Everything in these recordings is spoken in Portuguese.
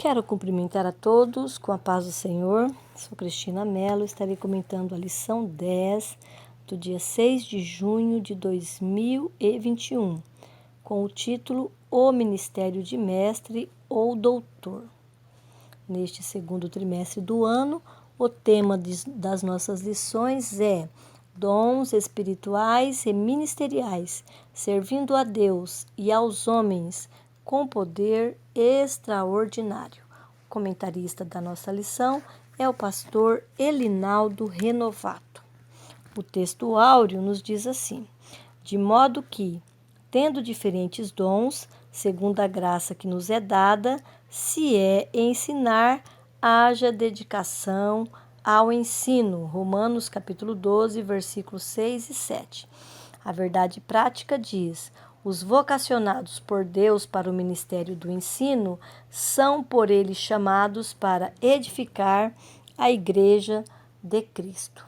Quero cumprimentar a todos com a paz do Senhor. Sou Cristina Mello, estarei comentando a lição 10 do dia 6 de junho de 2021, com o título O Ministério de Mestre ou Doutor. Neste segundo trimestre do ano, o tema das nossas lições é dons espirituais e ministeriais, servindo a Deus e aos homens com poder extraordinário. O comentarista da nossa lição é o pastor Elinaldo Renovato. O texto áureo nos diz assim: de modo que, tendo diferentes dons, segundo a graça que nos é dada, se é ensinar, haja dedicação ao ensino. Romanos capítulo 12, versículos 6 e 7. A verdade prática diz: os vocacionados por Deus para o ministério do ensino são por ele chamados para edificar a Igreja de Cristo.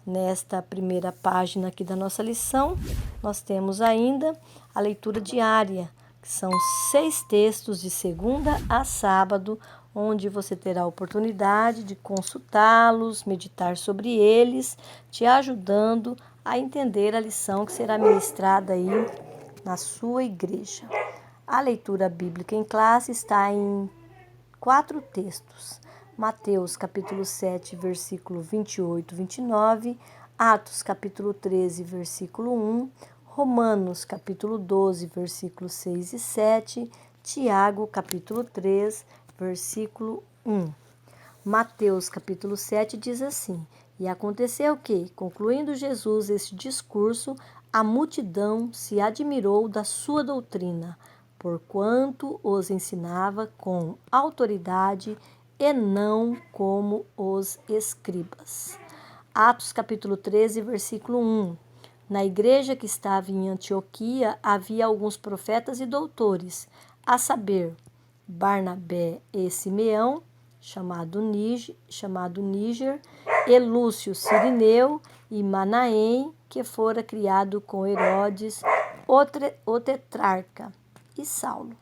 Nesta primeira página aqui da nossa lição, nós temos ainda a leitura diária, que são 6 textos de segunda a sábado, onde você terá a oportunidade de consultá-los, meditar sobre eles, te ajudando a entender a lição que será ministrada aí na sua igreja. A leitura bíblica em classe está em 4 textos. Mateus capítulo 7, versículo 28 e 29, Atos capítulo 13, versículo 1, Romanos capítulo 12, versículos 6 e 7, Tiago capítulo 3, versículo 1. Mateus capítulo 7 diz assim: e aconteceu que, concluindo Jesus este discurso, a multidão se admirou da sua doutrina, porquanto os ensinava com autoridade e não como os escribas. Atos capítulo 13, versículo 1. Na igreja que estava em Antioquia havia alguns profetas e doutores, a saber, Barnabé e Simeão, chamado Níger, e Lúcio Cirineu e Manaém, que fora criado com Herodes, o tetrarca, e Saulo.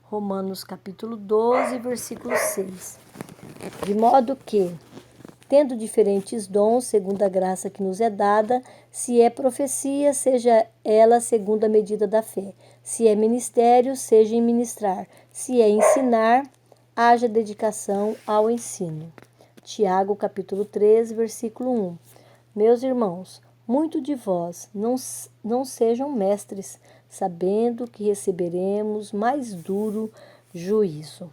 Romanos capítulo 12, versículo 6. De modo que, tendo diferentes dons, segundo a graça que nos é dada, se é profecia, seja ela segundo a medida da fé. Se é ministério, seja em ministrar. Se é ensinar, haja dedicação ao ensino. Tiago, capítulo 13, versículo 1. Meus irmãos, muito de vós não sejam mestres, sabendo que receberemos mais duro juízo.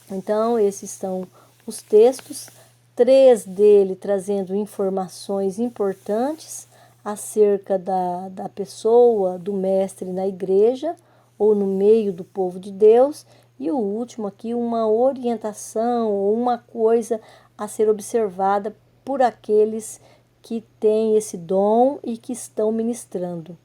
Então, esses são os textos, 3 dele trazendo informações importantes acerca da pessoa, do mestre na igreja ou no meio do povo de Deus, e o último aqui, uma orientação ou uma coisa a ser observada por aqueles que têm esse dom e que estão ministrando,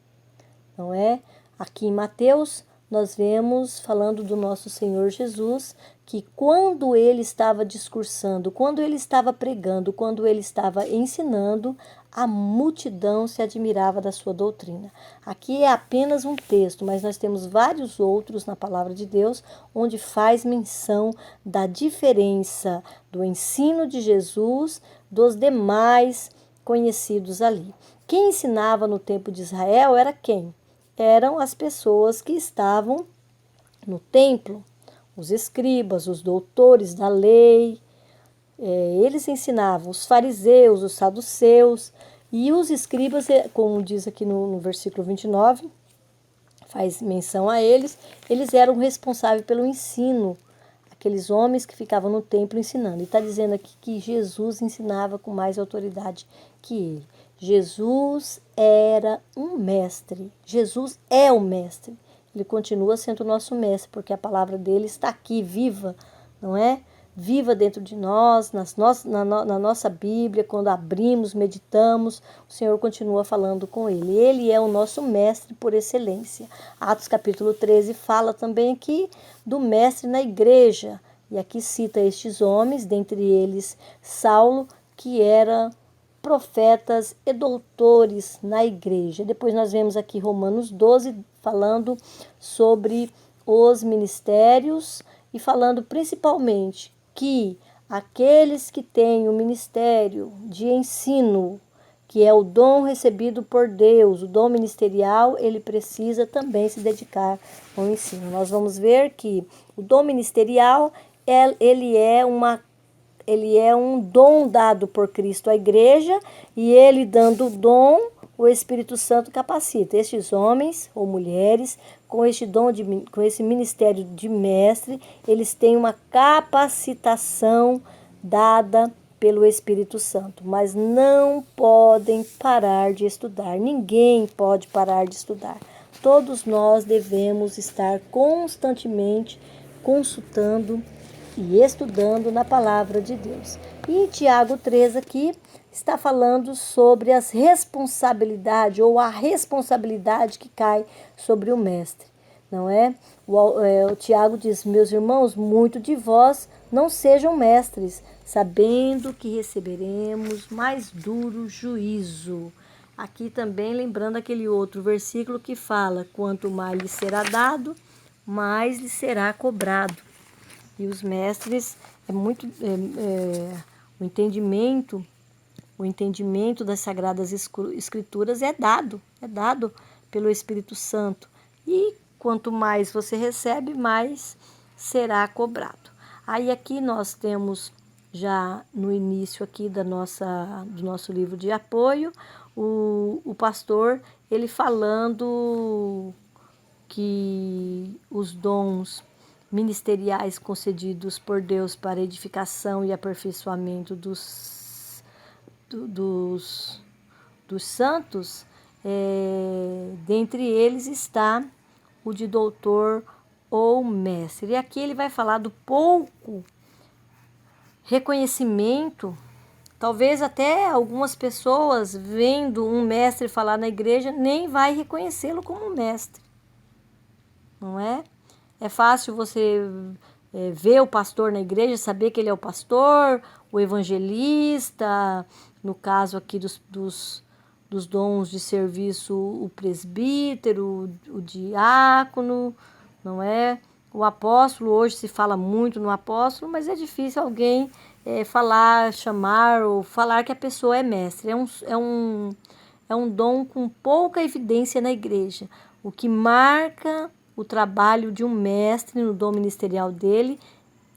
não é? Aqui em Mateus, nós vemos falando do nosso Senhor Jesus, que quando ele estava discursando, quando ele estava pregando, quando ele estava ensinando, a multidão se admirava da sua doutrina. Aqui é apenas um texto, mas nós temos vários outros na palavra de Deus, onde faz menção da diferença do ensino de Jesus dos demais conhecidos ali. Quem ensinava no tempo de Israel era quem? Eram as pessoas que estavam no templo, os escribas, os doutores da lei. Eles ensinavam os fariseus, os saduceus, e os escribas, como diz aqui no versículo 29, faz menção a eles eram responsáveis pelo ensino, aqueles homens que ficavam no templo ensinando. E está dizendo aqui que Jesus ensinava com mais autoridade que ele. Jesus era um mestre. Jesus é o mestre. Ele continua sendo o nosso mestre, porque a palavra dele está aqui, viva, não é? Viva dentro de nós, na nossa Bíblia, quando abrimos, meditamos, o Senhor continua falando com ele. Ele é o nosso mestre por excelência. Atos capítulo 13 fala também aqui do mestre na igreja. E aqui cita estes homens, dentre eles Saulo, que era profetas e doutores na igreja. Depois nós vemos aqui Romanos 12 falando sobre os ministérios e falando principalmente que aqueles que têm o ministério de ensino, que é o dom recebido por Deus, o dom ministerial, ele precisa também se dedicar ao ensino. Nós vamos ver que o dom ministerial, ele é um dom dado por Cristo à igreja, e ele dando o dom, o Espírito Santo capacita estes homens ou mulheres com este dom com esse ministério de mestre. Eles têm uma capacitação dada pelo Espírito Santo, mas não podem parar de estudar. Ninguém pode parar de estudar. Todos nós devemos estar constantemente consultando e estudando na palavra de Deus. E em Tiago 3 aqui está falando sobre as responsabilidades, ou a responsabilidade que cai sobre o mestre, não é? O Tiago diz: meus irmãos, muito de vós não sejam mestres, sabendo que receberemos mais duro juízo. Aqui também lembrando aquele outro versículo que fala: quanto mais lhe será dado, mais lhe será cobrado. E os mestres, o entendimento das Sagradas Escrituras é dado pelo Espírito Santo. E quanto mais você recebe, mais será cobrado. Aí aqui nós temos, já no início aqui do nosso livro de apoio, o pastor, ele falando que os dons ministeriais concedidos por Deus para edificação e aperfeiçoamento dos santos, dentre eles está o de doutor ou mestre. E aqui ele vai falar do pouco reconhecimento. Talvez até algumas pessoas, vendo um mestre falar na igreja, nem vai reconhecê-lo como mestre, não é? É fácil você ver o pastor na igreja, saber que ele é o pastor, o evangelista, no caso aqui dos dons de serviço, o presbítero, o diácono, não é? O apóstolo, hoje se fala muito no apóstolo, mas é difícil alguém chamar ou falar que a pessoa é mestre. É um dom com pouca evidência na igreja. O que marca o trabalho de um mestre no dom ministerial dele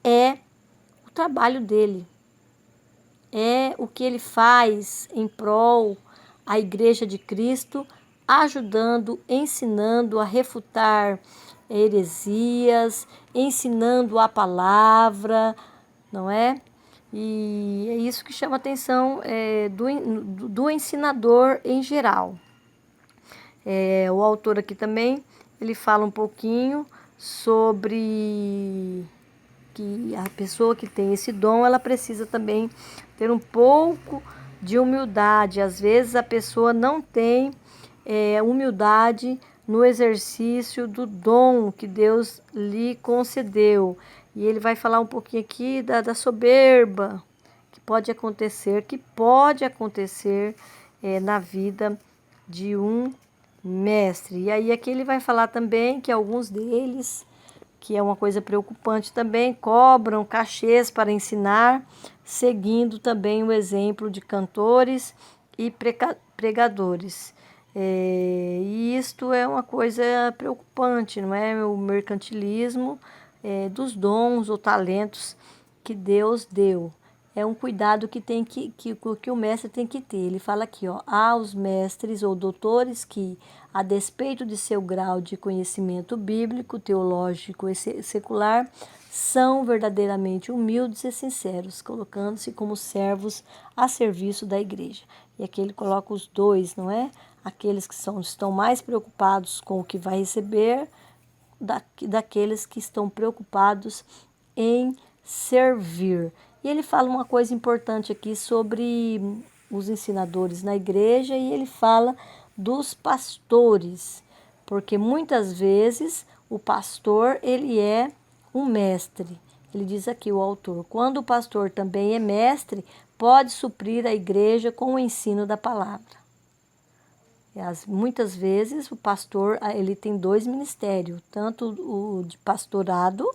é o trabalho dele. É o que ele faz em prol à Igreja de Cristo, ajudando, ensinando a refutar heresias, ensinando a palavra, não é? E é isso que chama a atenção do ensinador em geral. O autor aqui também, ele fala um pouquinho sobre que a pessoa que tem esse dom, ela precisa também ter um pouco de humildade. Às vezes a pessoa não tem humildade no exercício do dom que Deus lhe concedeu. E ele vai falar um pouquinho aqui da soberba que pode acontecer na vida de um mestre. E aí aqui ele vai falar também que alguns deles, que é uma coisa preocupante também, cobram cachês para ensinar, seguindo também o exemplo de cantores e pregadores. E isto é uma coisa preocupante, não é? O mercantilismo dos dons ou talentos que Deus deu. É um cuidado que o mestre tem que ter. Ele fala aqui, ó: há os mestres ou doutores que, a despeito de seu grau de conhecimento bíblico, teológico e secular, são verdadeiramente humildes e sinceros, colocando-se como servos a serviço da igreja. E aqui ele coloca os dois, não é? Aqueles que estão mais preocupados com o que vai receber, daqueles que estão preocupados em servir. E ele fala uma coisa importante aqui sobre os ensinadores na igreja, e ele fala dos pastores, porque muitas vezes o pastor, ele é um mestre. Ele diz aqui, o autor: quando o pastor também é mestre, pode suprir a igreja com o ensino da palavra. Muitas vezes o pastor, ele tem dois ministérios, tanto o de pastorado,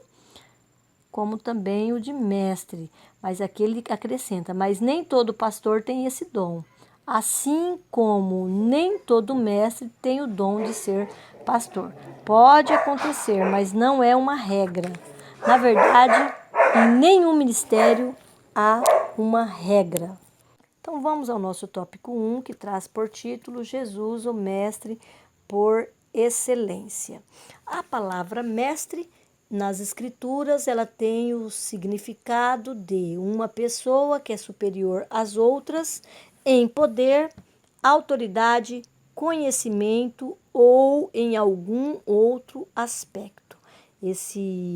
como também o de mestre. Mas aqui ele acrescenta: mas nem todo pastor tem esse dom. Assim como nem todo mestre tem o dom de ser pastor. Pode acontecer, mas não é uma regra. Na verdade, em nenhum ministério há uma regra. Então vamos ao nosso tópico 1, que traz por título Jesus, o mestre por excelência. A palavra mestre nas escrituras, ela tem o significado de uma pessoa que é superior às outras em poder, autoridade, conhecimento ou em algum outro aspecto.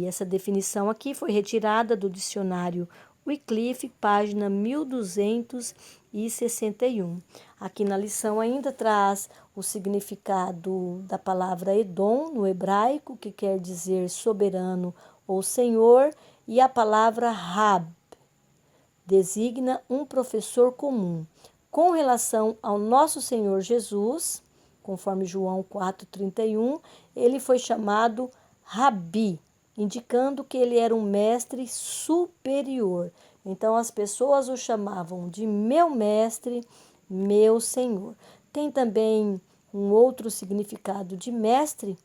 Essa definição aqui foi retirada do dicionário Wycliffe, página 1261. Aqui na lição ainda traz o significado da palavra Edom, no hebraico, que quer dizer soberano ou senhor, e a palavra Rab, designa um professor comum. Com relação ao nosso Senhor Jesus, conforme João 4,31, ele foi chamado Rabi, indicando que ele era um mestre superior. Então as pessoas o chamavam de meu mestre, meu Senhor. Tem também um outro significado de mestre,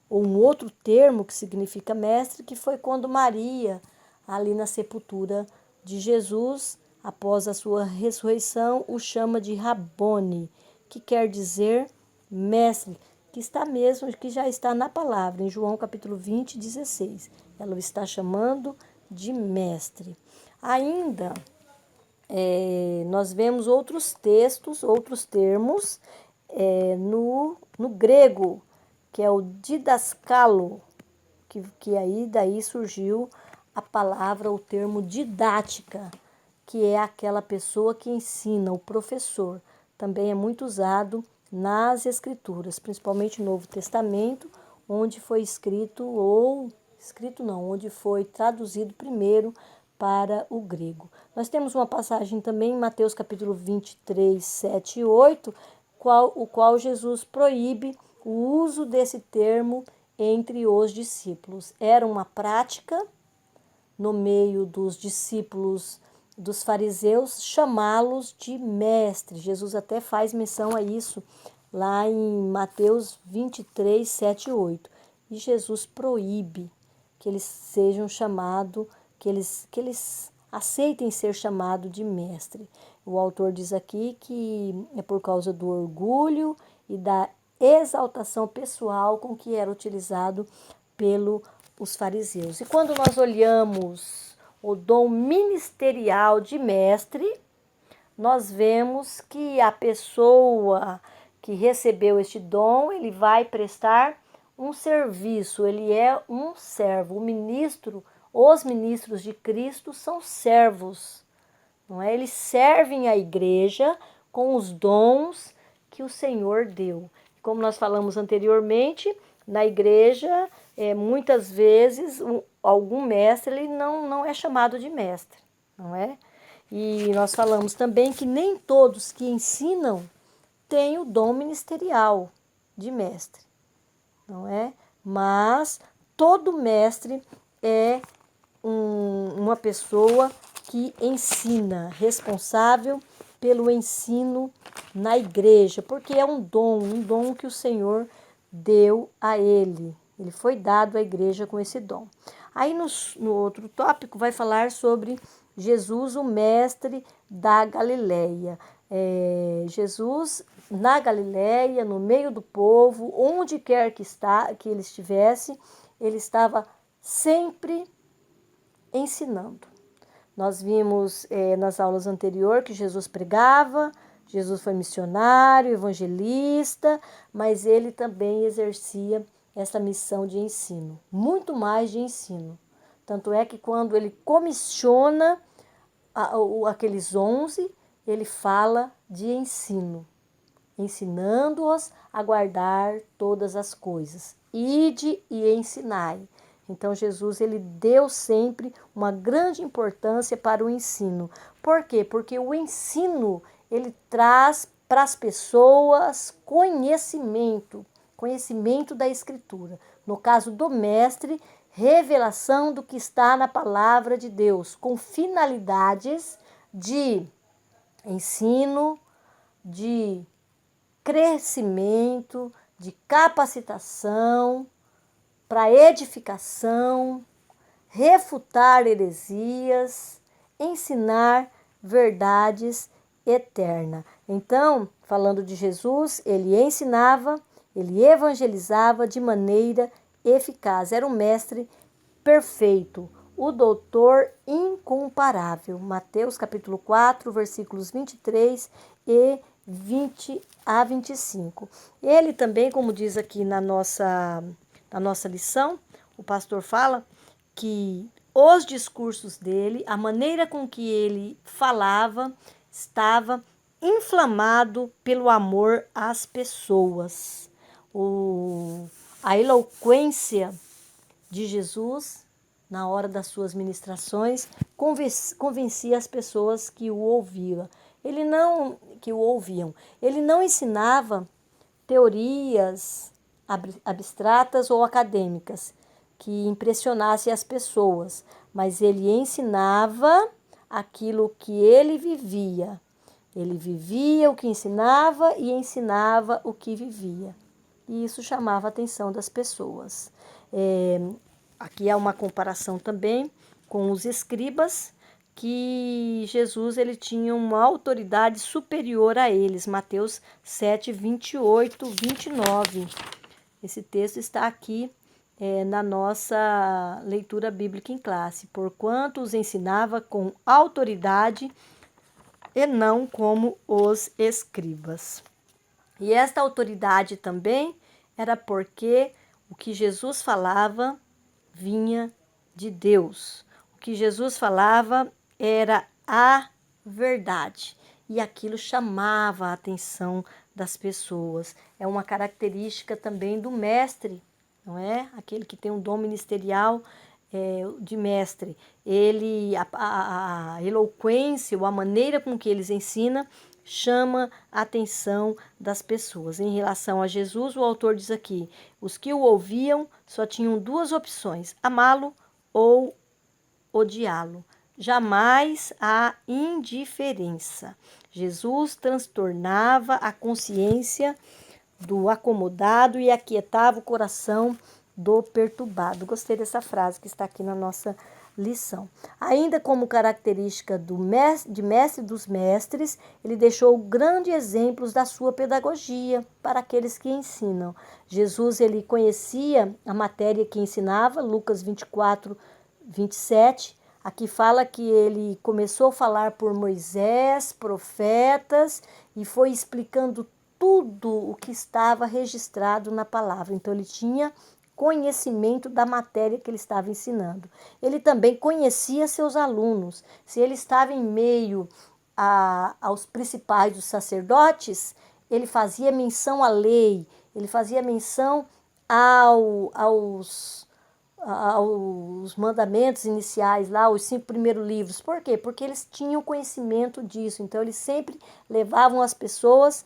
ou um outro termo que significa mestre, que foi quando Maria, ali na sepultura de Jesus, após a sua ressurreição, o chama de Rabone, que quer dizer mestre, que já está na palavra, em João capítulo 20, 16. Ela o está chamando de mestre. Ainda nós vemos outros textos, outros termos no grego, que é o didascalo, que aí daí surgiu a palavra, o termo didática, que é aquela pessoa que ensina, o professor. Também é muito usado nas Escrituras, principalmente no Novo Testamento, onde foi onde foi traduzido primeiro para o grego. Nós temos uma passagem também em Mateus capítulo 23, 7 e 8, o qual Jesus proíbe o uso desse termo entre os discípulos. Era uma prática no meio dos discípulos dos fariseus chamá-los de mestre. Jesus até faz menção a isso lá em Mateus 23, 7 e 8. E Jesus proíbe que eles sejam chamados, que eles aceitem ser chamados de mestre. O autor diz aqui que é por causa do orgulho e da exaltação pessoal com que era utilizado pelos fariseus. E quando nós olhamos o dom ministerial de mestre, nós vemos que a pessoa que recebeu este dom, ele vai prestar um serviço, ele é um servo. Os ministros de Cristo são servos, não é? Eles servem a igreja com os dons que o Senhor deu. Como nós falamos anteriormente, na igreja, muitas vezes, algum mestre ele não é chamado de mestre, não é? E nós falamos também que nem todos que ensinam têm o dom ministerial de mestre, não é? Mas todo mestre é uma pessoa que ensina, responsável pelo ensino na igreja, porque é um dom que o Senhor deu a ele. Ele foi dado à igreja com esse dom. Aí no outro tópico vai falar sobre Jesus, o mestre da Galileia. Jesus na Galileia, no meio do povo, onde quer que ele estivesse, ele estava sempre ensinando. Nós vimos nas aulas anteriores que Jesus pregava, Jesus foi missionário, evangelista, mas ele também exercia essa missão de ensino, muito mais de ensino. Tanto é que quando ele comissiona aqueles 11, ele fala de ensino, ensinando-os a guardar todas as coisas. Ide e ensinai. Então Jesus ele deu sempre uma grande importância para o ensino. Por quê? Porque o ensino ele traz para as pessoas conhecimento. conhecimento da Escritura. No caso do mestre, revelação do que está na palavra de Deus, com finalidades de ensino, de crescimento, de capacitação, para edificação, refutar heresias, ensinar verdades eternas. Então, falando de Jesus, ele ensinava, ele evangelizava de maneira eficaz. Era um mestre perfeito, o doutor incomparável. Mateus capítulo 4, versículos 23 e 20 a 25. Ele também, como diz aqui na nossa lição, o pastor fala que os discursos dele, a maneira com que ele falava, estava inflamado pelo amor às pessoas. A eloquência de Jesus, na hora das suas ministrações, convencia as pessoas que o ouviam. Ele não ensinava teorias abstratas ou acadêmicas que impressionassem as pessoas, mas ele ensinava aquilo que ele vivia. Ele vivia o que ensinava e ensinava o que vivia. E isso chamava a atenção das pessoas. Aqui há uma comparação também com os escribas, que Jesus ele tinha uma autoridade superior a eles. Mateus 7, 28, 29. Esse texto está aqui na nossa leitura bíblica em classe. Porquanto os ensinava com autoridade e não como os escribas. E esta autoridade também era porque o que Jesus falava vinha de Deus. O que Jesus falava era a verdade. E aquilo chamava a atenção das pessoas. É uma característica também do mestre, não é? Aquele que tem um dom ministerial de mestre. A eloquência, ou a maneira com que eles ensinam, chama a atenção das pessoas. Em relação a Jesus, o autor diz aqui: os que o ouviam só tinham duas opções: amá-lo ou odiá-lo. Jamais a indiferença. Jesus transtornava a consciência do acomodado e aquietava o coração do perturbado. Gostei dessa frase que está aqui na nossa lição. Ainda como característica de mestre dos mestres, ele deixou grandes exemplos da sua pedagogia para aqueles que ensinam. Jesus ele conhecia a matéria que ensinava, Lucas 24, 27. Aqui fala que ele começou a falar por Moisés, profetas, e foi explicando tudo o que estava registrado na palavra. Então, ele tinha conhecimento da matéria que ele estava ensinando. Ele também conhecia seus alunos. Se ele estava em meio aos principais dos sacerdotes, ele fazia menção à lei, ele fazia menção aos mandamentos iniciais lá, os 5 primeiros livros. Por quê? Porque eles tinham conhecimento disso. Então, eles sempre levavam as pessoas,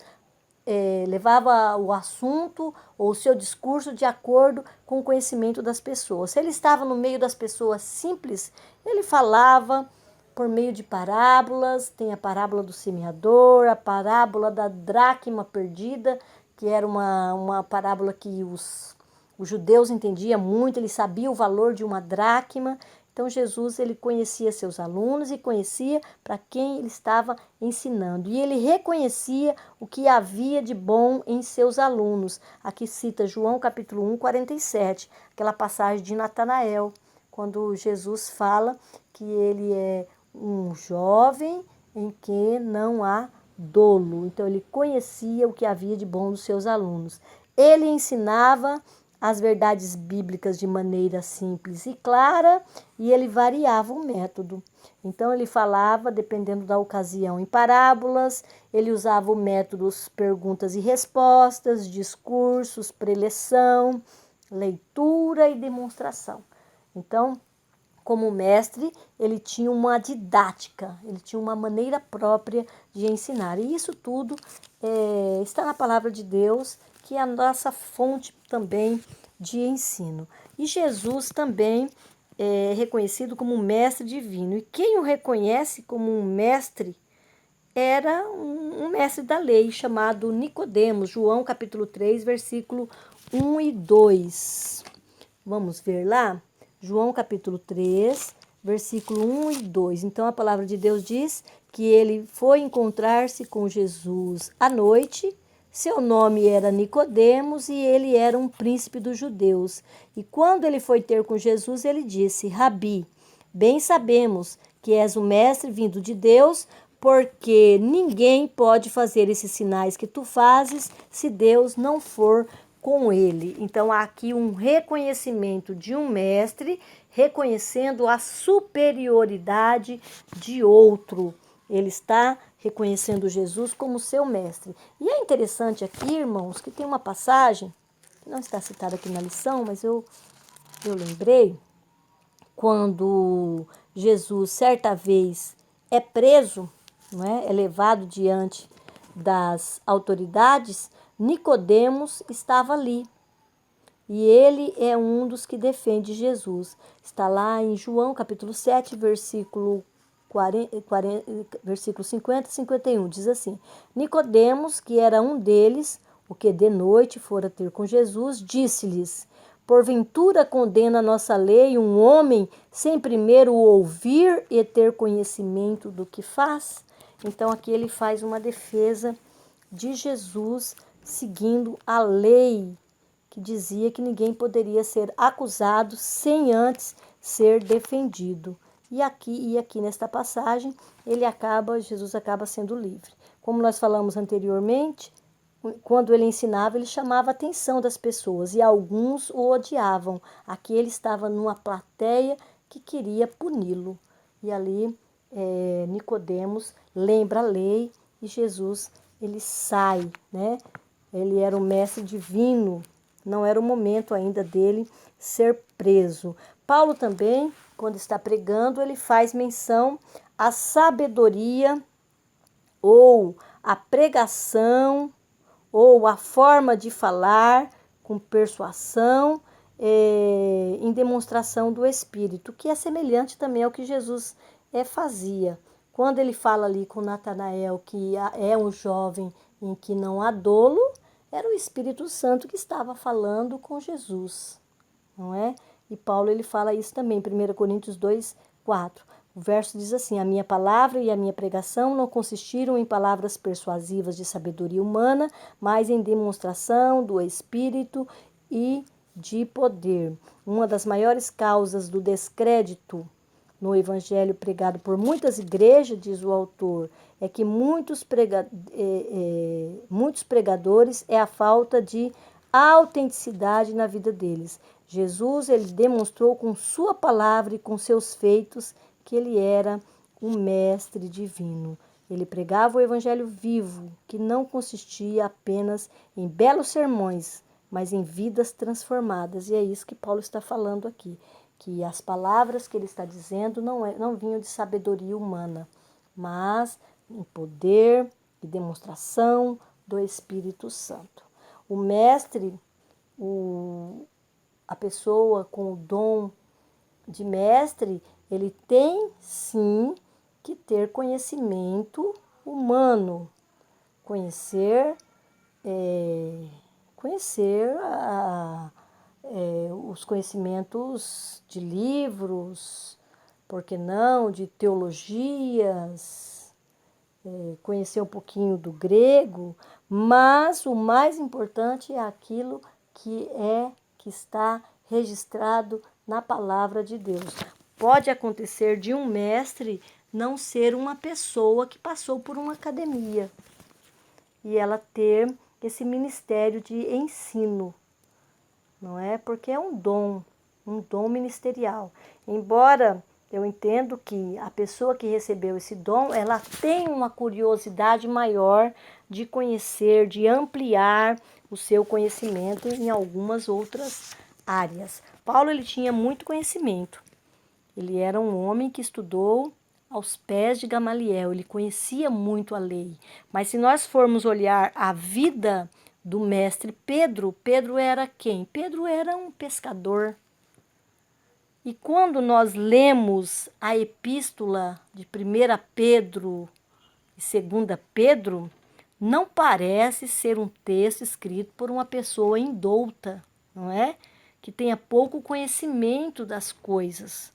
levava o assunto ou o seu discurso de acordo com o conhecimento das pessoas. Se ele estava no meio das pessoas simples, ele falava por meio de parábolas. Tem a parábola do semeador, a parábola da dracma perdida, que era uma parábola que os judeus entendiam muito, eles sabiam o valor de uma dracma. Então, Jesus ele conhecia seus alunos e conhecia para quem ele estava ensinando. E ele reconhecia o que havia de bom em seus alunos. Aqui cita João capítulo 1, 47, aquela passagem de Natanael, quando Jesus fala que ele é um jovem em que não há dolo. Então, ele conhecia o que havia de bom nos seus alunos. Ele ensinava as verdades bíblicas de maneira simples e clara, e ele variava o método. Então, ele falava, dependendo da ocasião, em parábolas, ele usava o método perguntas e respostas, discursos, preleção, leitura e demonstração. Então, como mestre, ele tinha uma didática, ele tinha uma maneira própria de ensinar. E isso tudo está na palavra de Deus, que é a nossa fonte também de ensino. E Jesus também é reconhecido como um mestre divino. E quem o reconhece como um mestre era um mestre da lei chamado Nicodemos, João capítulo 3, versículo 1 e 2. Vamos ver lá? João capítulo 3, versículo 1 e 2. Então a palavra de Deus diz que ele foi encontrar-se com Jesus à noite. Seu nome era Nicodemos e ele era um príncipe dos judeus. E quando ele foi ter com Jesus, ele disse: Rabi, bem sabemos que és o mestre vindo de Deus, porque ninguém pode fazer esses sinais que tu fazes se Deus não for com ele. Então há aqui um reconhecimento de um mestre, reconhecendo a superioridade de outro. Ele está reconhecendo Jesus como seu mestre. E é interessante aqui, irmãos, que tem uma passagem, que não está citada aqui na lição, mas eu lembrei, quando Jesus, certa vez, é preso, não é? É levado diante das autoridades, Nicodemos estava ali. E ele é um dos que defende Jesus. Está lá em João capítulo 7, versículo 50 e 51. Diz assim: Nicodemos, que era um deles, o que de noite fora ter com Jesus, disse-lhes: Porventura condena a nossa lei um homem sem primeiro o ouvir e ter conhecimento do que faz? Então aqui ele faz uma defesa de Jesus seguindo a lei, que dizia que ninguém poderia ser acusado sem antes ser defendido. E aqui nesta passagem, Jesus acaba sendo livre. Como nós falamos anteriormente, quando ele ensinava, ele chamava a atenção das pessoas e alguns o odiavam. Aqui ele estava numa plateia que queria puni-lo. E ali Nicodemos lembra a lei e Jesus ele sai, né? Ele era o mestre divino, não era o momento ainda dele ser preso. Paulo também, quando está pregando, ele faz menção à sabedoria ou à pregação ou a forma de falar com persuasão, em demonstração do Espírito, que é semelhante também ao que Jesus fazia. Quando ele fala ali com Natanael, que é um jovem em que não há dolo, era o Espírito Santo que estava falando com Jesus, não é? E Paulo ele fala isso também, 1 Coríntios 2, 4. O verso diz assim: A minha palavra e a minha pregação não consistiram em palavras persuasivas de sabedoria humana, mas em demonstração do Espírito e de poder. Uma das maiores causas do descrédito no evangelho pregado por muitas igrejas, diz o autor, é que muitos pregadores é a falta de autenticidade na vida deles. Jesus ele demonstrou com sua palavra e com seus feitos que ele era um mestre divino. Ele pregava o evangelho vivo, que não consistia apenas em belos sermões, mas em vidas transformadas. E é isso que Paulo está falando aqui, que as palavras que ele está dizendo não vinham de sabedoria humana, mas em poder e demonstração do Espírito Santo. O mestre, a pessoa com o dom de mestre, ele tem sim que ter conhecimento humano, conhecer os conhecimentos de livros, por que não, de teologias, conhecer um pouquinho do grego, mas o mais importante é aquilo que está registrado na palavra de Deus. Pode acontecer de um mestre não ser uma pessoa que passou por uma academia e ela ter esse ministério de ensino, não é? Porque é um dom ministerial. Embora eu entendo que a pessoa que recebeu esse dom, ela tem uma curiosidade maior de conhecer, de ampliar o seu conhecimento em algumas outras áreas. Paulo ele tinha muito conhecimento. Ele era um homem que estudou aos pés de Gamaliel, ele conhecia muito a lei. Mas se nós formos olhar a vida do mestre Pedro. Pedro era quem? Pedro era um pescador. E quando nós lemos a epístola de 1 Pedro e 2 Pedro, não parece ser um texto escrito por uma pessoa indouta, não é? Que tenha pouco conhecimento das coisas.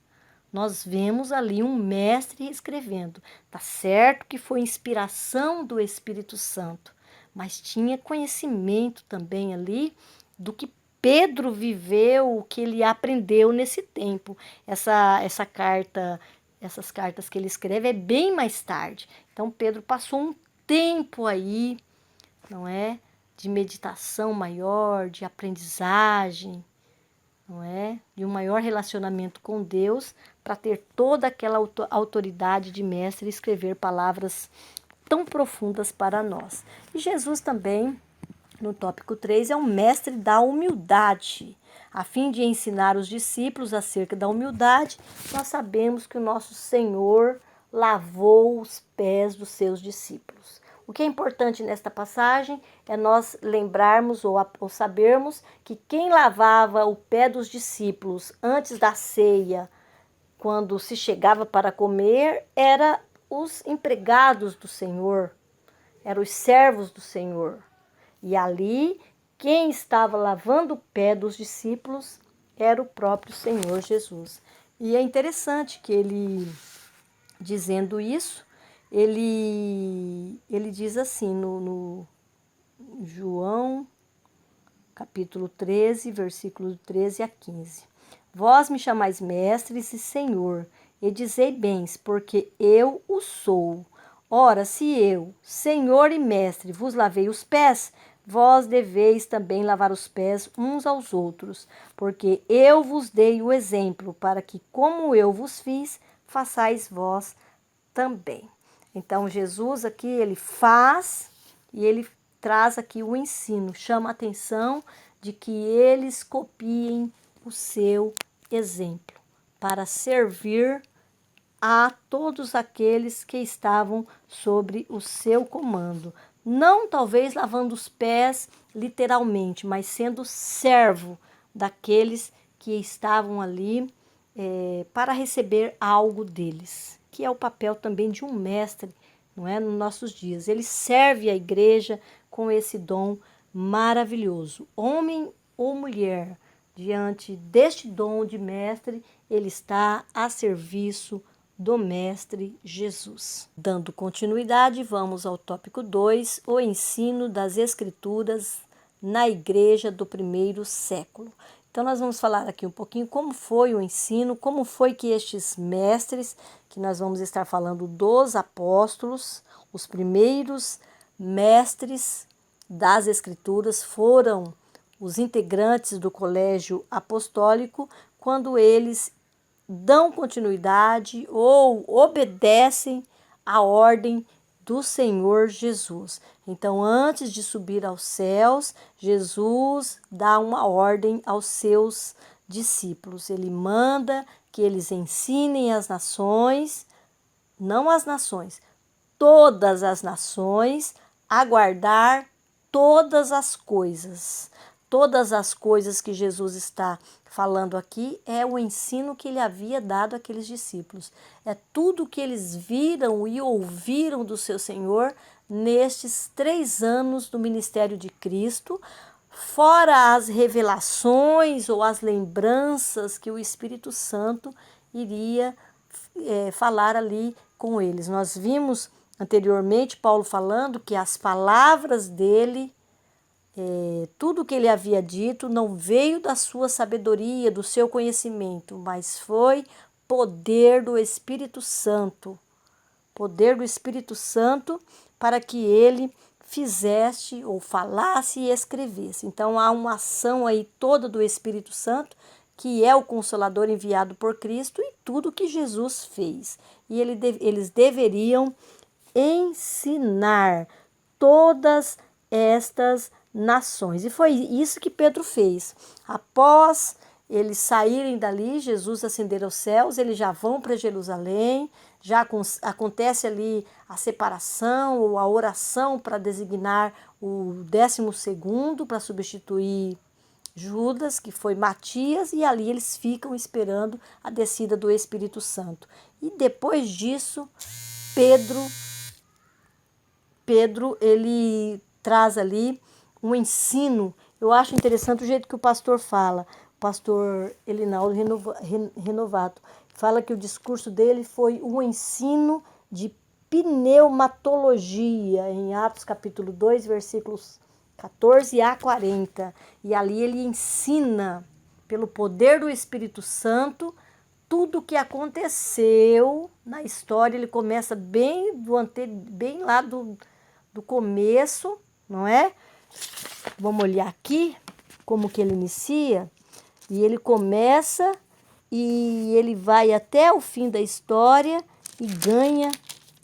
Nós vemos ali um mestre escrevendo. Tá certo que foi inspiração do Espírito Santo, mas tinha conhecimento também ali do que Pedro viveu, o que ele aprendeu nesse tempo. Essa carta, essas cartas que ele escreve é bem mais tarde. Então Pedro passou um tempo aí, não é? De meditação maior, de aprendizagem, não é? De um maior relacionamento com Deus, para ter toda aquela autoridade de mestre e escrever palavras tão profundas para nós. E Jesus também, no tópico 3, é um mestre da humildade. A fim de ensinar os discípulos acerca da humildade, nós sabemos que o nosso Senhor lavou os pés dos seus discípulos. O que é importante nesta passagem é nós lembrarmos ou sabermos que quem lavava o pé dos discípulos antes da ceia, quando se chegava para comer, eram os empregados do Senhor, eram os servos do Senhor. E ali, quem estava lavando o pé dos discípulos era o próprio Senhor Jesus. E é interessante que ele, dizendo isso, ele diz assim no João, capítulo 13, versículos 13 a 15. Vós me chamais mestres e Senhor, e dizei bens, porque eu o sou. Ora, se eu, Senhor e mestre, vos lavei os pés, vós deveis também lavar os pés uns aos outros, porque eu vos dei o exemplo, para que, como eu vos fiz, façais vós também. Então, Jesus aqui, ele faz e ele traz aqui o ensino, chama a atenção de que eles copiem o seu exemplo para servir a todos aqueles que estavam sobre o seu comando. Não talvez lavando os pés literalmente, mas sendo servo daqueles que estavam ali para receber algo deles, que é o papel também de um mestre, não é, nos nossos dias. Ele serve a igreja com esse dom maravilhoso. Homem ou mulher, diante deste dom de mestre, ele está a serviço do mestre Jesus. Dando continuidade, vamos ao tópico 2, o ensino das escrituras na igreja do primeiro século. Então, nós vamos falar aqui um pouquinho como foi o ensino, como foi que estes mestres, que nós vamos estar falando dos apóstolos, os primeiros mestres das Escrituras foram os integrantes do colégio apostólico, quando eles dão continuidade ou obedecem à ordem do Senhor Jesus. Então, antes de subir aos céus, Jesus dá uma ordem aos seus discípulos. Ele manda que eles ensinem as nações, não as nações, todas as nações, a guardar todas as coisas. Todas as coisas que Jesus está falando aqui é o ensino que ele havia dado àqueles discípulos. É tudo que eles viram e ouviram do seu Senhor nestes 3 anos do ministério de Cristo, fora as revelações ou as lembranças que o Espírito Santo iria falar ali com eles. Nós vimos anteriormente Paulo falando que as palavras dele, tudo que ele havia dito não veio da sua sabedoria, do seu conhecimento, mas foi poder do Espírito Santo. Poder do Espírito Santo para que ele fizesse ou falasse e escrevesse. Então há uma ação aí toda do Espírito Santo, que é o Consolador enviado por Cristo, e tudo que Jesus fez. E eles deveriam ensinar todas estas nações. E foi isso que Pedro fez. Após eles saírem dali, Jesus ascender aos céus, eles já vão para Jerusalém, já acontece ali a separação ou a oração para designar o 12º para substituir Judas, que foi Matias, e ali eles ficam esperando a descida do Espírito Santo. E depois disso, Pedro ele traz ali um ensino. Eu acho interessante o jeito que o pastor fala, o pastor Elinaldo Renovato, fala que o discurso dele foi um ensino de pneumatologia, em Atos capítulo 2, versículos 14 a 40. E ali ele ensina, pelo poder do Espírito Santo, tudo o que aconteceu na história. Ele começa bem lá do começo, não é? Vamos olhar aqui como que ele inicia. E ele começa e ele vai até o fim da história e ganha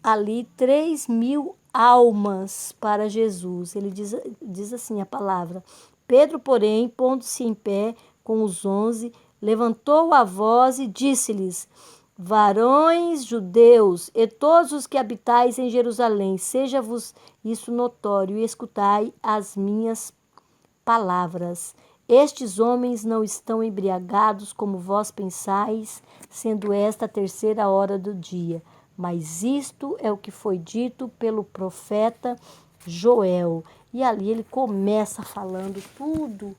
ali 3.000 almas para Jesus. Ele diz assim a palavra: Pedro, porém, pondo-se em pé com os 11, levantou a voz e disse-lhes: varões judeus e todos os que habitais em Jerusalém, seja-vos isso notório e escutai as minhas palavras. Estes homens não estão embriagados como vós pensais, sendo esta a 3ª hora do dia. Mas isto é o que foi dito pelo profeta Joel. E ali ele começa falando tudo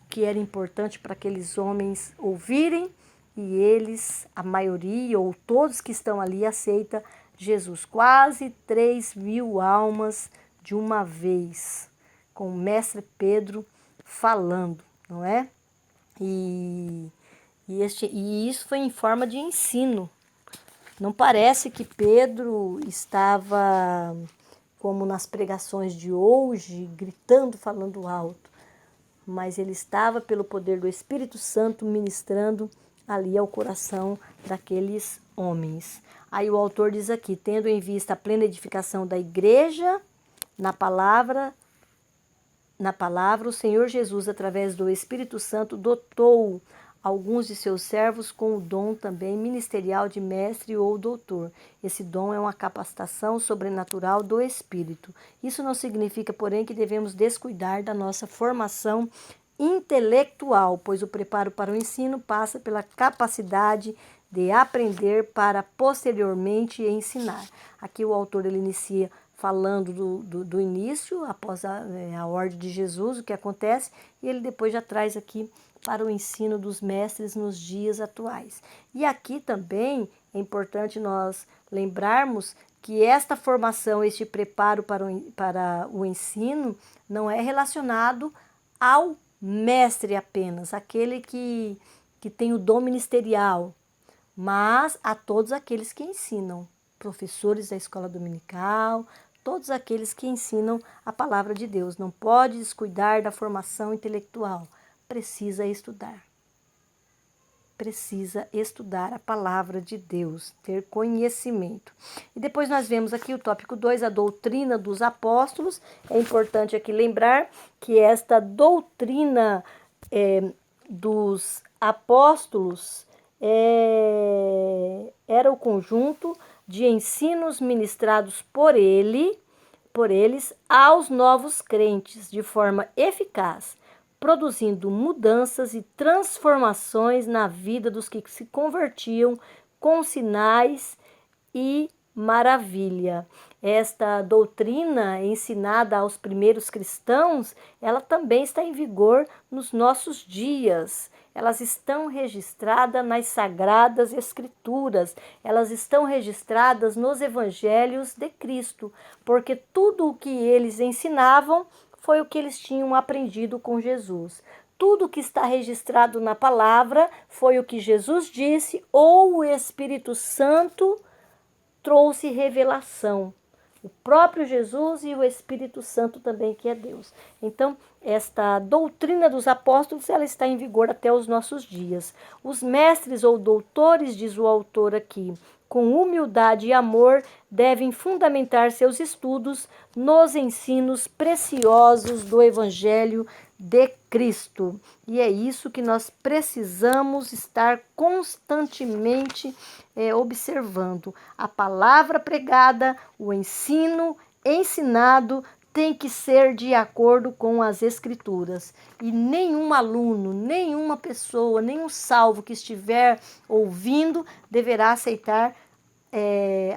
que era importante para aqueles homens ouvirem, e eles, a maioria ou todos que estão ali, aceita Jesus. Quase 3.000 almas de uma vez, com o mestre Pedro falando, não é? E isso foi em forma de ensino. Não parece que Pedro estava, como nas pregações de hoje, gritando, falando alto, mas ele estava, pelo poder do Espírito Santo, ministrando ali ao coração daqueles homens. Aí o autor diz aqui: tendo em vista a plena edificação da igreja, na palavra, o Senhor Jesus, através do Espírito Santo, dotou alguns de seus servos com o dom também ministerial de mestre ou doutor. Esse dom é uma capacitação sobrenatural do Espírito. Isso não significa, porém, que devemos descuidar da nossa formação intelectual, pois o preparo para o ensino passa pela capacidade de aprender para posteriormente ensinar. Aqui o autor ele inicia falando do início, após a ordem de Jesus, o que acontece, e ele depois já traz aqui para o ensino dos mestres nos dias atuais. E aqui também é importante nós lembrarmos que esta formação, este preparo para o ensino, não é relacionado ao mestre apenas, aquele que tem o dom ministerial, mas a todos aqueles que ensinam, professores da escola dominical, todos aqueles que ensinam a palavra de Deus. Não pode descuidar da formação intelectual, precisa estudar. Precisa estudar a palavra de Deus, ter conhecimento. E depois nós vemos aqui o tópico 2, a doutrina dos apóstolos. É importante aqui lembrar que esta doutrina dos apóstolos era o conjunto de ensinos ministrados por eles aos novos crentes de forma eficaz, produzindo mudanças e transformações na vida dos que se convertiam com sinais e maravilha. Esta doutrina ensinada aos primeiros cristãos, ela também está em vigor nos nossos dias. Elas estão registradas nas Sagradas Escrituras, elas estão registradas nos Evangelhos de Cristo, porque tudo o que eles ensinavam foi o que eles tinham aprendido com Jesus. Tudo que está registrado na palavra foi o que Jesus disse ou o Espírito Santo trouxe revelação. O próprio Jesus e o Espírito Santo também, que é Deus. Então, esta doutrina dos apóstolos, ela está em vigor até os nossos dias. Os mestres ou doutores, diz o autor aqui, com humildade e amor, devem fundamentar seus estudos nos ensinos preciosos do Evangelho de Cristo. E é isso que nós precisamos estar constantemente observando. A palavra pregada, o ensino ensinado tem que ser de acordo com as Escrituras. E nenhum aluno, nenhuma pessoa, nenhum salvo que estiver ouvindo deverá aceitar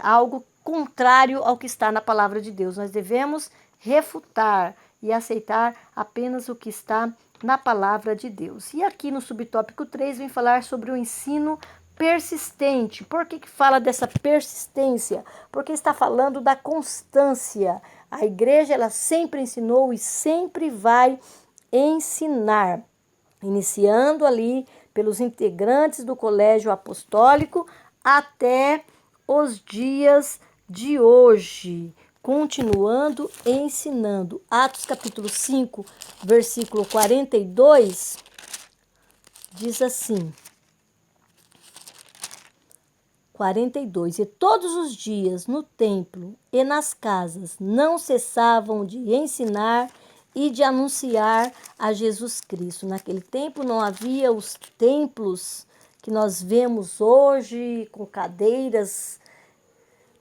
algo contrário ao que está na palavra de Deus. Nós devemos refutar e aceitar apenas o que está na palavra de Deus. E aqui no subtópico 3 vem falar sobre o ensino persistente. Por que fala dessa persistência? Porque está falando da constância. A igreja, ela sempre ensinou e sempre vai ensinar, iniciando ali pelos integrantes do colégio apostólico até os dias de hoje, continuando ensinando. Atos capítulo 5, versículo 42, diz assim: 42. E todos os dias no templo e nas casas não cessavam de ensinar e de anunciar a Jesus Cristo. Naquele tempo não havia os templos que nós vemos hoje, com cadeiras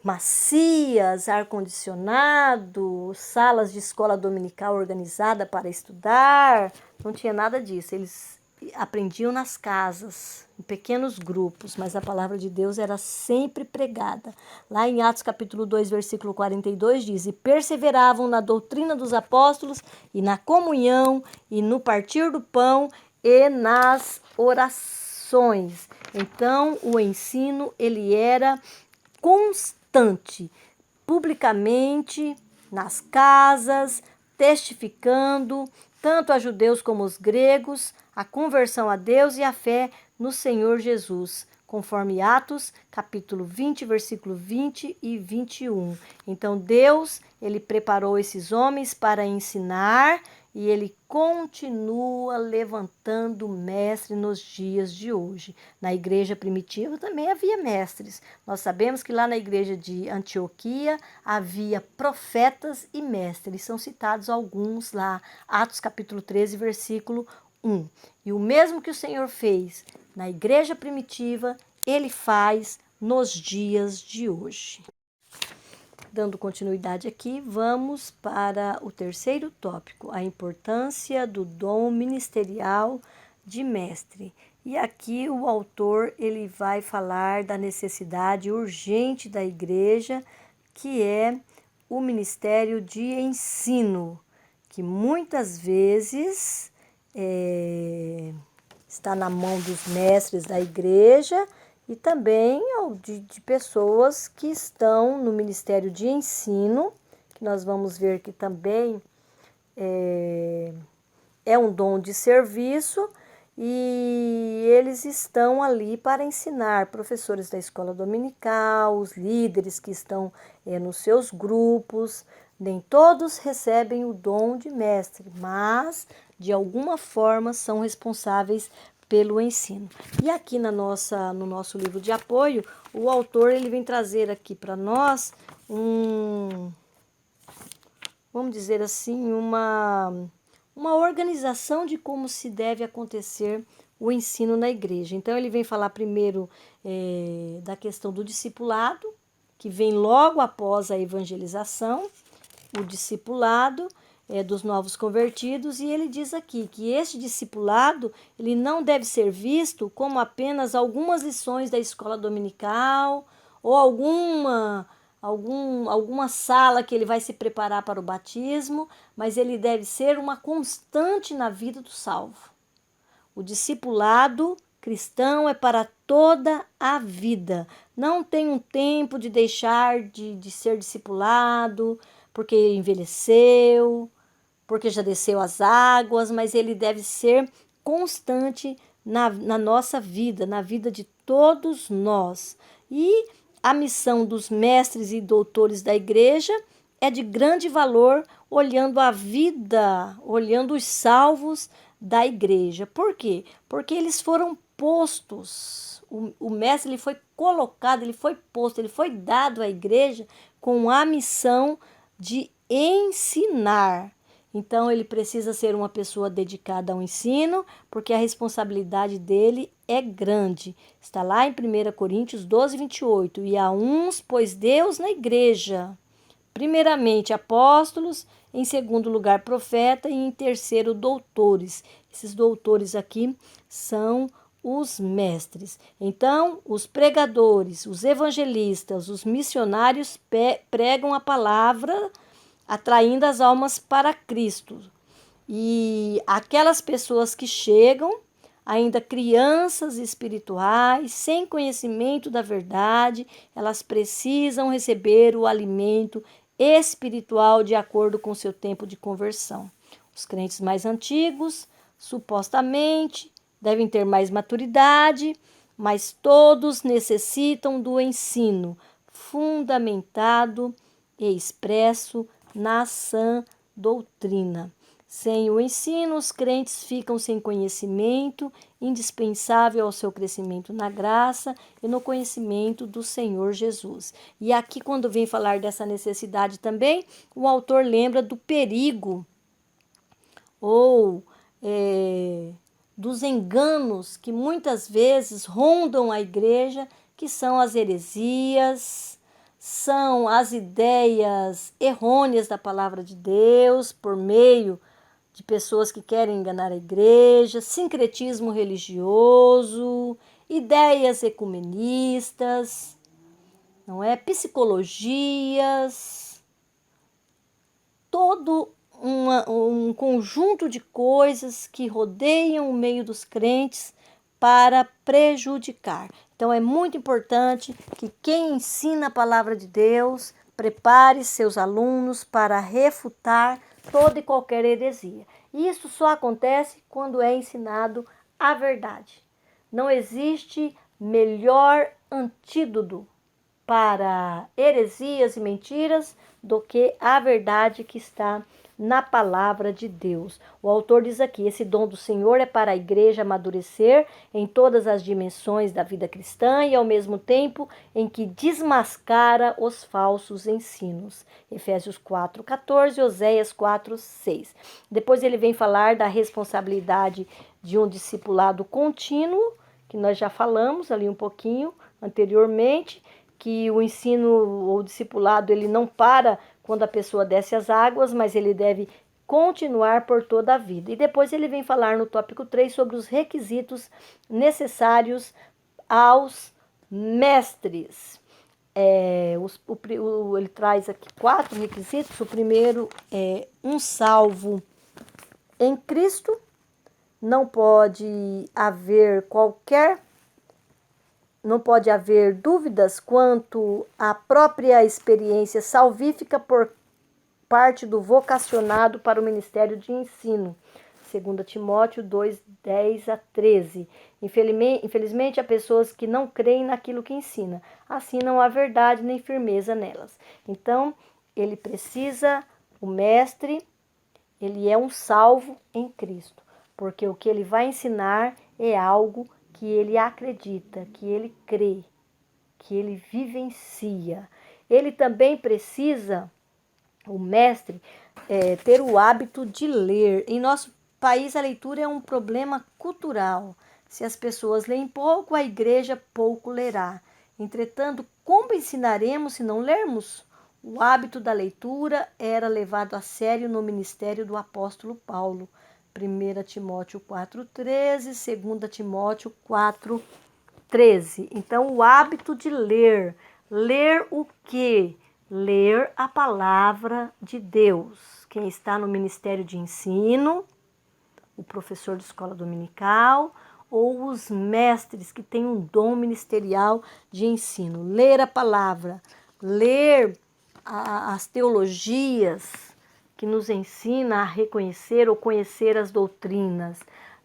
macias, ar-condicionado, salas de escola dominical organizada para estudar. Não tinha nada disso. Eles aprendiam nas casas, em pequenos grupos, mas a palavra de Deus era sempre pregada. Lá em Atos capítulo 2, versículo 42 diz: e perseveravam na doutrina dos apóstolos e na comunhão e no partir do pão e nas orações. Então, o ensino, ele era constante, publicamente, nas casas, testificando, tanto a judeus como os gregos, a conversão a Deus e a fé no Senhor Jesus, conforme Atos, capítulo 20, versículo 20 e 21. Então, Deus, ele preparou esses homens para ensinar e ele continua levantando mestre nos dias de hoje. Na igreja primitiva também havia mestres. Nós sabemos que lá na igreja de Antioquia havia profetas e mestres. São citados alguns lá, Atos capítulo 13, versículo 1. E o mesmo que o Senhor fez na igreja primitiva, ele faz nos dias de hoje. Dando continuidade aqui, vamos para o terceiro tópico, a importância do dom ministerial de mestre. E aqui o autor, ele vai falar da necessidade urgente da igreja, que é o ministério de ensino, que muitas vezes está na mão dos mestres da igreja e também de pessoas que estão no ministério de ensino, que nós vamos ver que também é um dom de serviço, e eles estão ali para ensinar, professores da escola dominical, os líderes que estão nos seus grupos. Nem todos recebem o dom de mestre, mas de alguma forma são responsáveis pelo ensino. E aqui no nosso livro de apoio, o autor ele vem trazer aqui para nós vamos dizer assim, uma organização de como se deve acontecer o ensino na igreja. Então, ele vem falar primeiro da questão do discipulado, que vem logo após a evangelização, o discipulado dos novos convertidos, e ele diz aqui que este discipulado ele não deve ser visto como apenas algumas lições da escola dominical ou alguma sala que ele vai se preparar para o batismo, mas ele deve ser uma constante na vida do salvo. O discipulado cristão é para toda a vida. Não tem um tempo de deixar de ser discipulado, porque envelheceu, porque já desceu as águas, mas ele deve ser constante na nossa vida, na vida de todos nós. E a missão dos mestres e doutores da igreja é de grande valor, olhando a vida, olhando os salvos da igreja. Por quê? Porque eles foram postos. O mestre ele foi colocado, ele foi posto, ele foi dado à igreja com a missão de ensinar. Então, ele precisa ser uma pessoa dedicada ao ensino, porque a responsabilidade dele é grande. Está lá em 1 Coríntios 12, 28. E a uns pôs Deus na igreja, primeiramente apóstolos, em segundo lugar profeta e em terceiro doutores. Esses doutores aqui são os mestres. Então, os pregadores, os evangelistas, os missionários pregam a palavra, atraindo as almas para Cristo. E aquelas pessoas que chegam, ainda crianças espirituais, sem conhecimento da verdade, elas precisam receber o alimento espiritual de acordo com seu tempo de conversão. Os crentes mais antigos, supostamente, devem ter mais maturidade, mas todos necessitam do ensino fundamentado e expresso na sã doutrina. Sem o ensino, os crentes ficam sem conhecimento, indispensável ao seu crescimento na graça e no conhecimento do Senhor Jesus. E aqui, quando vem falar dessa necessidade também, o autor lembra do perigo ou dos enganos que muitas vezes rondam a igreja, que são as heresias, são as ideias errôneas da palavra de Deus por meio de pessoas que querem enganar a igreja, sincretismo religioso, ideias ecumenistas, não é? Psicologias, todo um conjunto de coisas que rodeiam o meio dos crentes para prejudicar. Então é muito importante que quem ensina a palavra de Deus prepare seus alunos para refutar toda e qualquer heresia. E isso só acontece quando é ensinado a verdade. Não existe melhor antídoto para heresias e mentiras do que a verdade que está na palavra de Deus. O autor diz aqui: esse dom do Senhor é para a igreja amadurecer em todas as dimensões da vida cristã e ao mesmo tempo em que desmascara os falsos ensinos. Efésios 4:14, Oséias 4:6. Depois ele vem falar da responsabilidade de um discipulado contínuo, que nós já falamos ali um pouquinho anteriormente, que o ensino ou o discipulado ele não para quando a pessoa desce as águas, mas ele deve continuar por toda a vida. E depois ele vem falar no tópico 3 sobre os requisitos necessários aos mestres. Ele traz aqui 4 requisitos. O primeiro é um salvo em Cristo. Não pode haver dúvidas quanto à própria experiência salvífica por parte do vocacionado para o ministério de ensino. 2 Timóteo 2, 10 a 13. Infelizmente, há pessoas que não creem naquilo que ensina. Assim, não há verdade nem firmeza nelas. Então, o mestre, ele é um salvo em Cristo, porque o que ele vai ensinar é algo que ele acredita, que ele crê, que ele vivencia. Ele também precisa, o mestre, ter o hábito de ler. Em nosso país, a leitura é um problema cultural. Se as pessoas leem pouco, a igreja pouco lerá. Entretanto, como ensinaremos se não lermos? O hábito da leitura era levado a sério no ministério do apóstolo Paulo. 1 Timóteo 4,13, 2 Timóteo 4,13. Então, o hábito de ler. Ler o quê? Ler a palavra de Deus. Quem está no ministério de ensino, o professor de escola dominical, ou os mestres que têm um dom ministerial de ensino. Ler a palavra, ler as teologias, que nos ensina a reconhecer ou conhecer as doutrinas,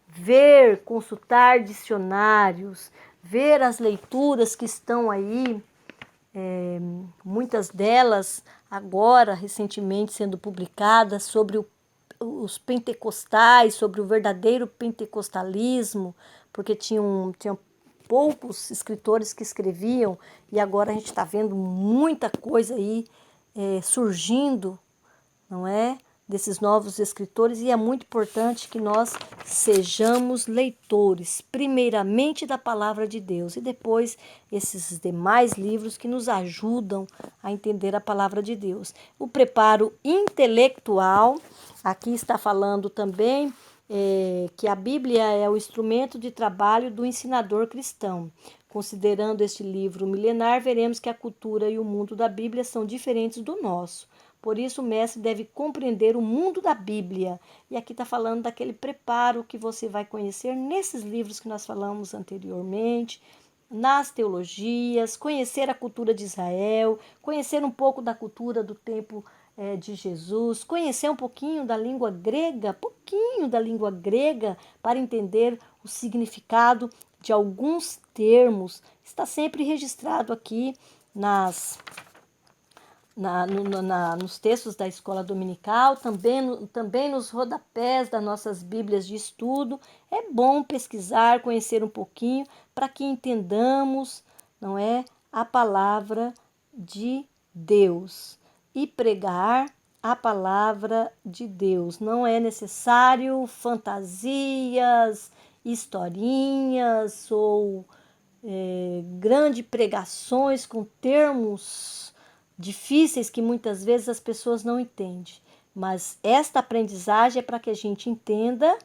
ver, consultar dicionários, ver as leituras que estão aí, muitas delas agora, recentemente, sendo publicadas sobre os pentecostais, sobre o verdadeiro pentecostalismo, porque tinham poucos escritores que escreviam, e agora a gente está vendo muita coisa aí surgindo, não é? desses novos escritores, e é muito importante que nós sejamos leitores, primeiramente da palavra de Deus, e depois esses demais livros que nos ajudam a entender a palavra de Deus. O preparo intelectual, aqui está falando também que a Bíblia é o instrumento de trabalho do ensinador cristão. Considerando este livro milenar, veremos que a cultura e o mundo da Bíblia são diferentes do nosso. Por isso, o mestre deve compreender o mundo da Bíblia. E aqui está falando daquele preparo que você vai conhecer nesses livros que nós falamos anteriormente, nas teologias, conhecer a cultura de Israel, conhecer um pouco da cultura do tempo de Jesus, conhecer um pouquinho da língua grega, para entender o significado de alguns termos. Está sempre registrado aqui nos textos da escola dominical, também nos rodapés das nossas Bíblias de estudo. É bom pesquisar, conhecer um pouquinho, para que entendamos, não é, a palavra de Deus e pregar a palavra de Deus. Não é necessário fantasias, historinhas ou grandes pregações com termos difíceis que muitas vezes as pessoas não entendem. Mas esta aprendizagem é para que a gente entenda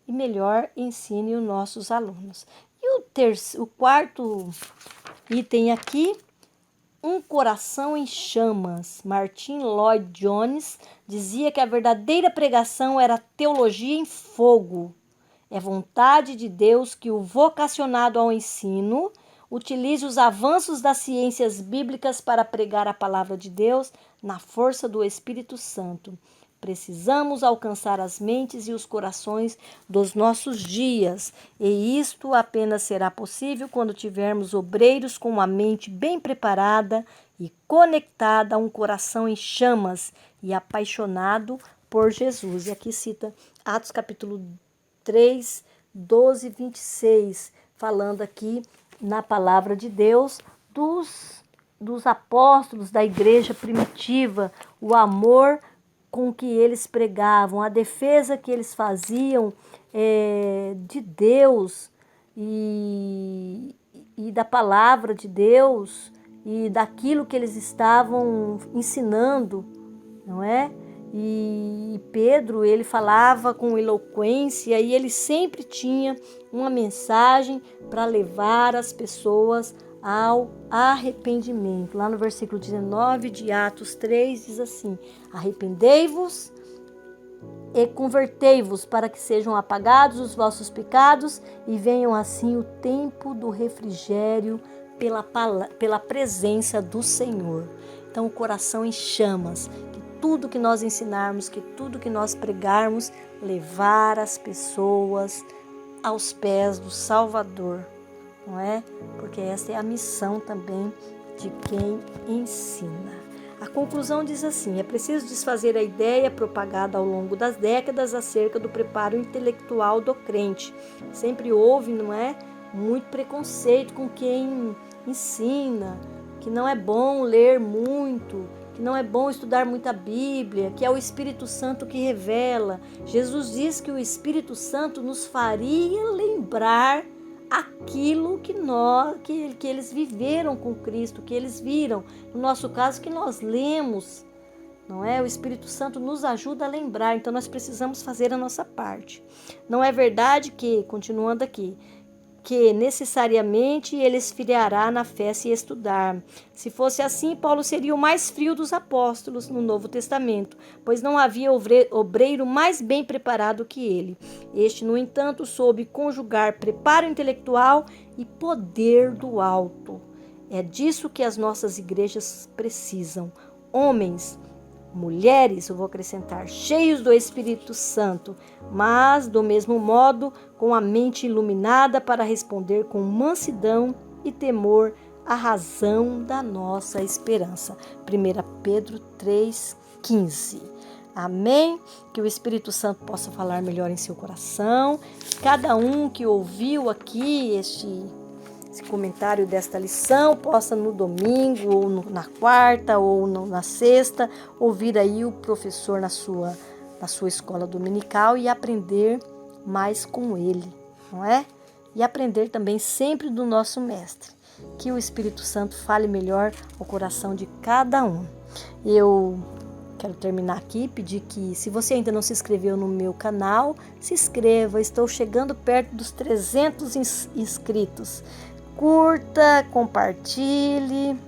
e melhor ensine os nossos alunos. E o quarto item aqui, um coração em chamas. Martin Lloyd Jones dizia que a verdadeira pregação era teologia em fogo. É vontade de Deus que o vocacionado ao ensino utilize os avanços das ciências bíblicas para pregar a palavra de Deus na força do Espírito Santo. Precisamos alcançar as mentes e os corações dos nossos dias, e isto apenas será possível quando tivermos obreiros com uma mente bem preparada e conectada a um coração em chamas e apaixonado por Jesus. E aqui cita Atos capítulo 3, 12 e 26, falando aqui na palavra de Deus dos apóstolos da igreja primitiva, o amor com que eles pregavam, a defesa que eles faziam de Deus e da palavra de Deus e daquilo que eles estavam ensinando, não é? E Pedro, ele falava com eloquência e ele sempre tinha uma mensagem para levar as pessoas ao arrependimento. Lá no versículo 19 de Atos 3 diz assim: arrependei-vos e convertei-vos para que sejam apagados os vossos pecados e venham assim o tempo do refrigério pela presença do Senhor. Então o coração em chamas, tudo que nós ensinarmos, que tudo que nós pregarmos, levar as pessoas aos pés do Salvador, não é? Porque essa é a missão também de quem ensina. A conclusão diz assim: é preciso desfazer a ideia propagada ao longo das décadas acerca do preparo intelectual do crente. Sempre houve, não é? Muito preconceito com quem ensina, que não é bom ler muito, que não é bom estudar muita Bíblia, que é o Espírito Santo que revela. Jesus diz que o Espírito Santo nos faria lembrar aquilo que eles viveram com Cristo, que eles viram. No nosso caso, que nós lemos, não é? O Espírito Santo nos ajuda a lembrar, então nós precisamos fazer a nossa parte. Não é verdade que, continuando aqui, que necessariamente ele esfriará na fé se estudar. Se fosse assim, Paulo seria o mais frio dos apóstolos no Novo Testamento, pois não havia obreiro mais bem preparado que ele. Este, no entanto, soube conjugar preparo intelectual e poder do alto. É disso que as nossas igrejas precisam. Homens, mulheres, eu vou acrescentar, cheios do Espírito Santo, mas, do mesmo modo, com a mente iluminada para responder com mansidão e temor à razão da nossa esperança. 1 Pedro 3,15. Amém? Que o Espírito Santo possa falar melhor em seu coração. Cada um que ouviu aqui esse comentário desta lição possa no domingo ou na quarta ou na sexta ouvir aí o professor na sua na sua escola dominical e aprender mais com ele, não é? E aprender também sempre do nosso Mestre. Que o Espírito Santo fale melhor ao coração de cada um. Eu quero terminar aqui, pedir que, se você ainda não se inscreveu no meu canal, se inscreva. Estou chegando perto dos 300 inscritos. Curta, compartilhe,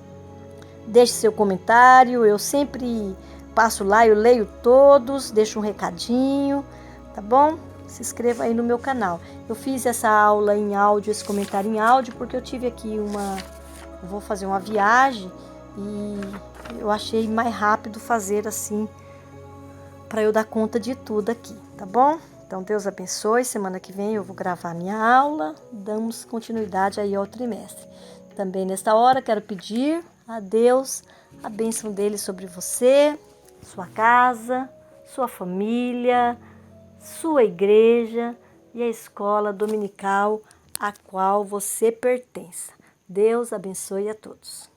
deixe seu comentário. Eu sempre passo lá, eu leio todos, deixo um recadinho, tá bom? Se inscreva aí no meu canal. Eu fiz essa aula em áudio, esse comentário em áudio, porque eu tive aqui eu vou fazer uma viagem e eu achei mais rápido fazer assim, para eu dar conta de tudo aqui, tá bom? Então, Deus abençoe. Semana que vem eu vou gravar minha aula, damos continuidade aí ao trimestre. Também nesta hora quero pedir a Deus a bênção dele sobre você, sua casa, sua família, sua igreja e a escola dominical a qual você pertença. Deus abençoe a todos.